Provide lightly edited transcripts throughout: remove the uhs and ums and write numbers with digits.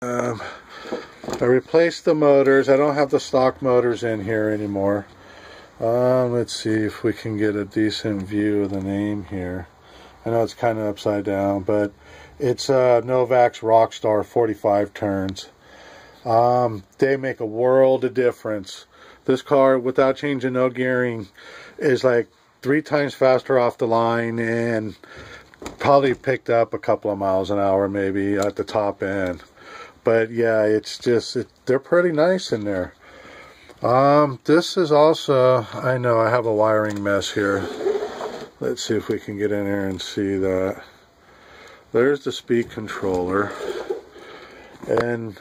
I replaced the motors. I don't have the stock motors in here anymore. Let's see if we can get a decent view of the name here. I know it's kind of upside down, but it's Novak's Rockstar 45 turns. They make a world of difference. This car, without changing no gearing, is like 3 times faster off the line and probably picked up a couple of miles an hour maybe at the top end. But yeah, it's just, they're pretty nice in there. This is also, I know I have a wiring mess here. Let's see if we can get in here and see that. There's the speed controller. And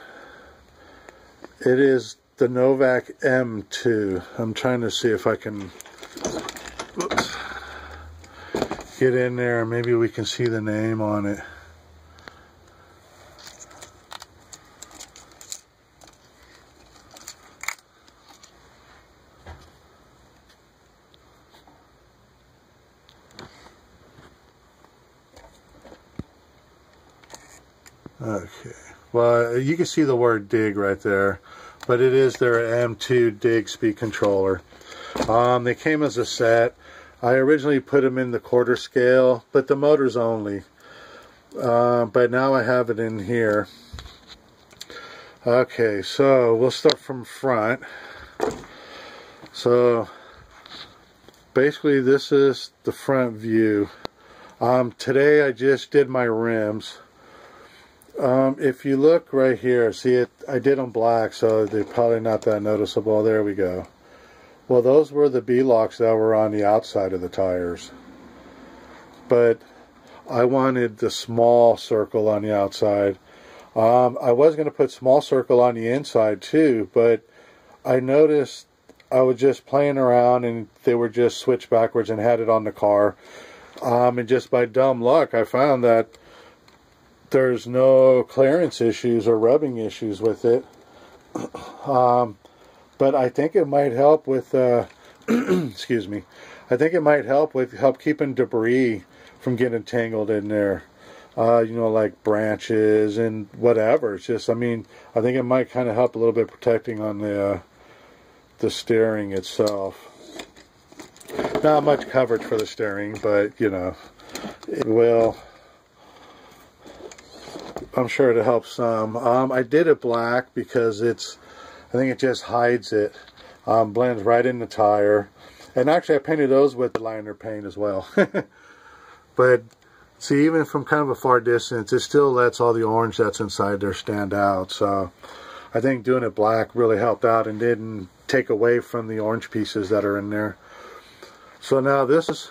it is the Novak M2. I'm trying to see if I can get in there. Maybe we can see the name on it. Okay, well, you can see the word dig right there, but it is their M2 dig speed controller. They came as a set. I originally put them in the quarter scale, but the motor's only. But now I have it in here. Okay, so we'll start from front. So basically this is the front view. Today I just did my rims. If you look right here, see it, I did them black, so they're probably not that noticeable. There we go. Well, those were the B-locks that were on the outside of the tires. But I wanted the small circle on the outside. I was going to put small circle on the inside too, but I noticed I was just playing around and they were just switched backwards and had it on the car. And just by dumb luck, I found that there's no clearance issues or rubbing issues with it. But I think it might help with, excuse me, I think it might help keeping debris from getting tangled in there. You know, like branches and whatever. It's just, I mean, I think it might kind of help a little bit protecting on the steering itself. Not much coverage for the steering, but, you know, it will. I'm sure it'll help some. I did it black because I think it just hides it. Blends right in the tire. And actually I painted those with the liner paint as well. But see, even from kind of a far distance, it still lets all the orange that's inside there stand out. So I think doing it black really helped out and didn't take away from the orange pieces that are in there. So now this is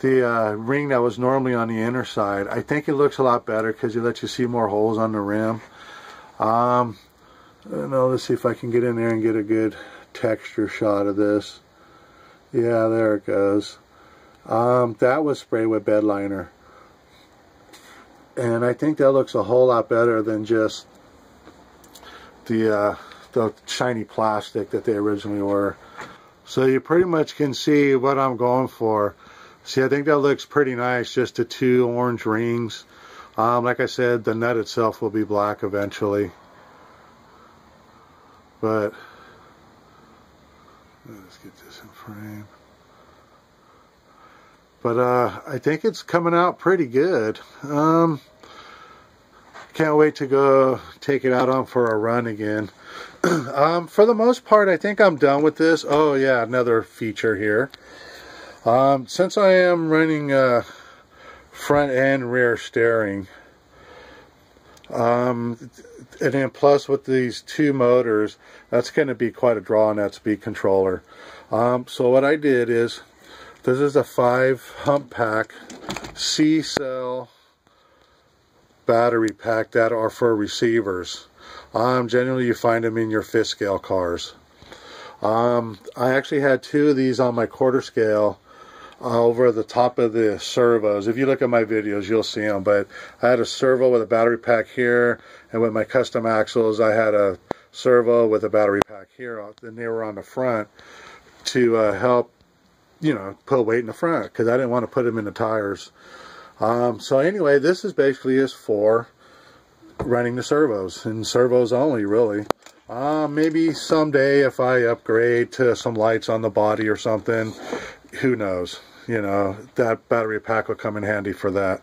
the ring that was normally on the inner side. I think it looks a lot better because it lets you see more holes on the rim. I don't know, let's see if I can get in there and get a good texture shot of this. Yeah, there it goes. That was sprayed with bed liner. And I think that looks a whole lot better than just the shiny plastic that they originally were. So you pretty much can see what I'm going for. See, I think that looks pretty nice, just the 2 orange rings. Like I said, the nut itself will be black eventually. But let's get this in frame. But I think it's coming out pretty good. Can't wait to go take it out on for a run again. For the most part, I think I'm done with this. Oh yeah, another feature here. Since I am running front and rear steering, and then plus with these 2 motors, that's going to be quite a draw on that speed controller. So what I did is, this is a 5 hump pack C-cell battery pack that are for receivers. Generally you find them in your 5th scale cars. I actually had 2 of these on my quarter scale over the top of the servos. If you look at my videos, you'll see them. But I had a servo with a battery pack here, and with my custom axles, I had a servo with a battery pack here. And they were on the front to help, you know, put weight in the front because I didn't want to put them in the tires. So anyway, this is basically is for running the servos, and servos only, really. Maybe someday if I upgrade to some lights on the body or something, who knows? You know, that battery pack will come in handy for that.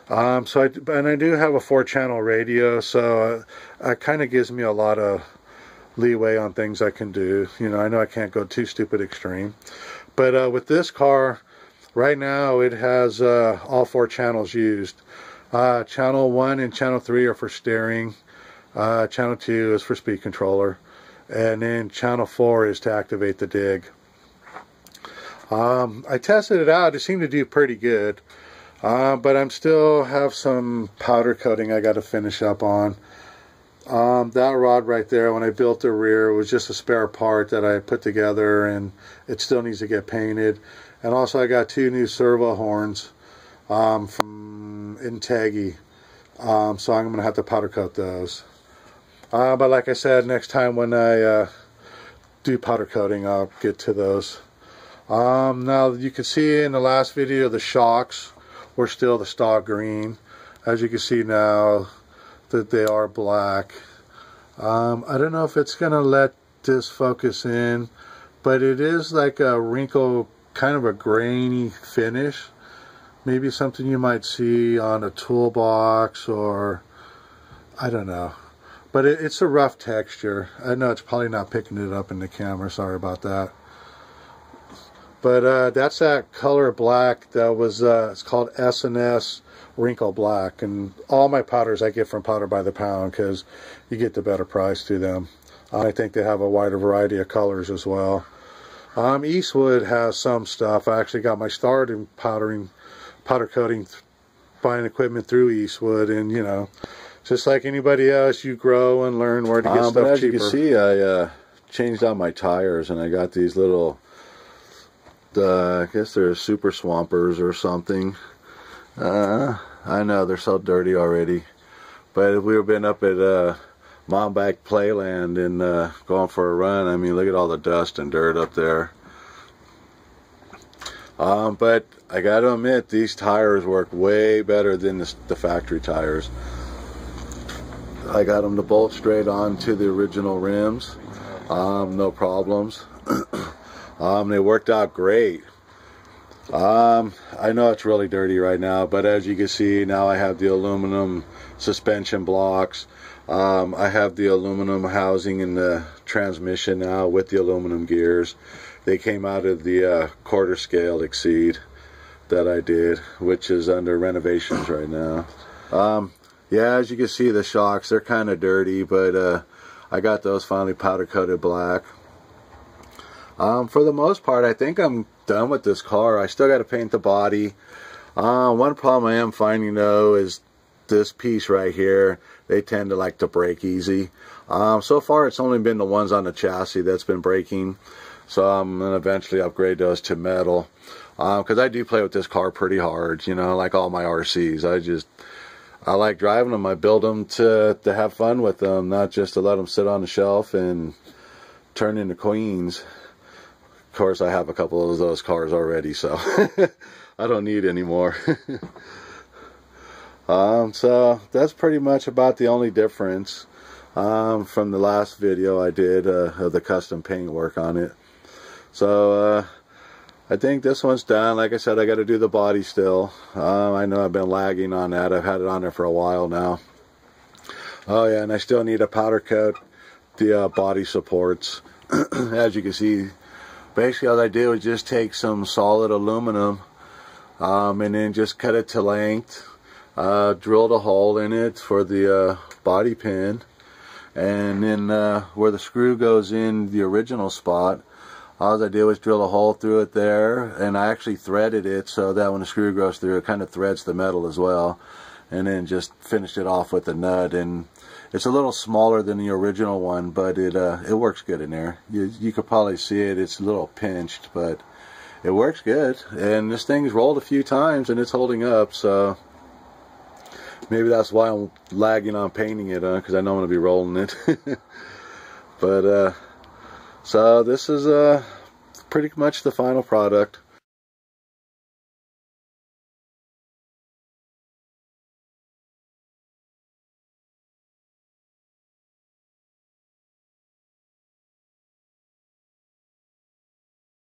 And I do have a 4-channel radio, so it kind of gives me a lot of leeway on things I can do. You know, I know I can't go too stupid extreme, but with this car right now, it has all 4 channels used. Channel 1 and channel 3 are for steering. Channel 2 is for speed controller, and then channel 4 is to activate the dig. I tested it out. It seemed to do pretty good, but I'm still have some powder coating I got to finish up on. That rod right there, when I built the rear, it was just a spare part that I put together, and it still needs to get painted. And also I got 2 new servo horns from Integi, so I'm going to have to powder coat those. But like I said, next time when I do powder coating, I'll get to those. Now you can see in the last video the shocks were still the stock green. As you can see now that they are black. I don't know if it's going to let this focus in, but it is like a wrinkle, kind of a grainy finish. Maybe something you might see on a toolbox, or I don't know. But it's a rough texture. I know it's probably not picking it up in the camera. Sorry about that. But that's that color black that was, it's called S&S Wrinkle Black. And all my powders I get from Powder by the Pound, because you get the better price to them. I think they have a wider variety of colors as well. Eastwood has some stuff. I actually got my start in powder coating, buying equipment through Eastwood, and you know, just like anybody else, you grow and learn where to get stuff but as cheaper. you can see, I changed out my tires, and I got these little, I guess they're super swampers or something. I know they're so dirty already, but if we were been up at Momback Playland and going for a run, I mean, look at all the dust and dirt up there. But I got to admit, these tires work way better than the factory tires. I got them to bolt straight onto the original rims, no problems. They worked out great. I know it's really dirty right now, but as you can see, now I have the aluminum suspension blocks. I have the aluminum housing in the transmission now with the aluminum gears. They came out of the quarter scale Exceed that I did, which is under renovations right now. Yeah, as you can see, the shocks, they're kind of dirty, but I got those finally powder coated black. For the most part, I think I'm done with this car. I still got to paint the body. One problem I am finding though is this piece right here. They tend to like to break easy. So far it's only been the ones on the chassis that's been breaking, so I'm going to eventually upgrade those to metal, because I do play with this car pretty hard, you know, like all my RCs. I like driving them. I build them to have fun with them, not just to let them sit on the shelf and turn into queens. Of course, I have a couple of those cars already, so I don't need any more. So that's pretty much about the only difference from the last video I did of the custom paint work on it. So I think this one's done. Like I said, I got to do the body still. I know I've been lagging on that. I've had it on there for a while now. Oh yeah, and I still need a powder coat the body supports. As you can see, basically all I did was just take some solid aluminum and then just cut it to length, drilled a hole in it for the body pin, and then where the screw goes in the original spot, all I did was drill a hole through it there, and I actually threaded it so that when the screw goes through, it kind of threads the metal as well, and then just finished it off with a nut. And it's a little smaller than the original one, but it works good in there. You could probably see it. It's a little pinched, but it works good. And this thing's rolled a few times and it's holding up, so maybe that's why I'm lagging on painting it, because I know I'm going to be rolling it. But so this is pretty much the final product.